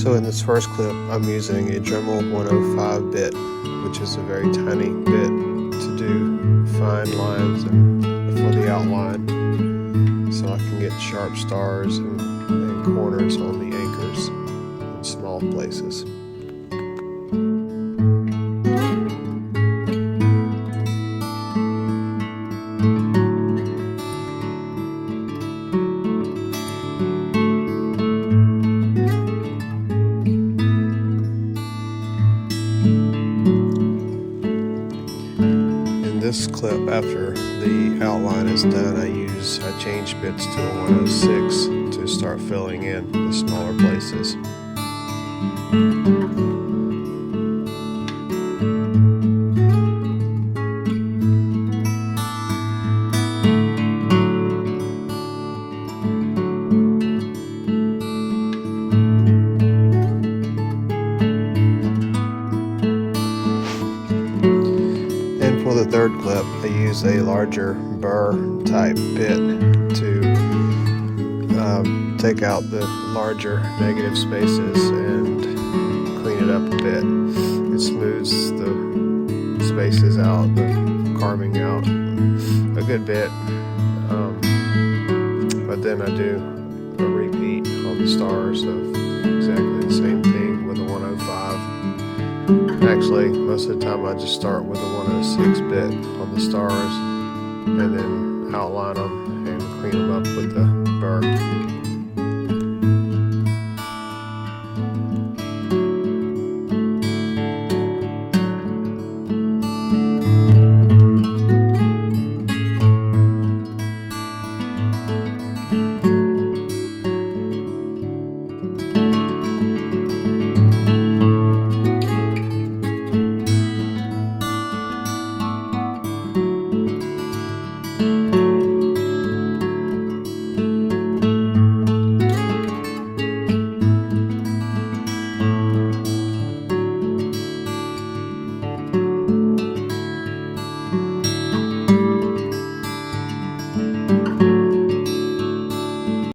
So in this first clip, I'm using a Dremel 105 bit, which is a very tiny bit to do fine lines and for the outline, so I can get sharp stars and corners on the anchors in small places. In this clip, after the outline is done, I change bits to a 106 to start filling in the smaller places. For the third clip, I use a larger burr type bit to take out the larger negative spaces and clean it up a bit. It smooths the spaces out, the carving out a good bit, but then I do a repeat on the stars of exactly the same thing with a 105. Actually, most of the time I just start with a 106 bit on the stars and then outline them and clean them up with the burr.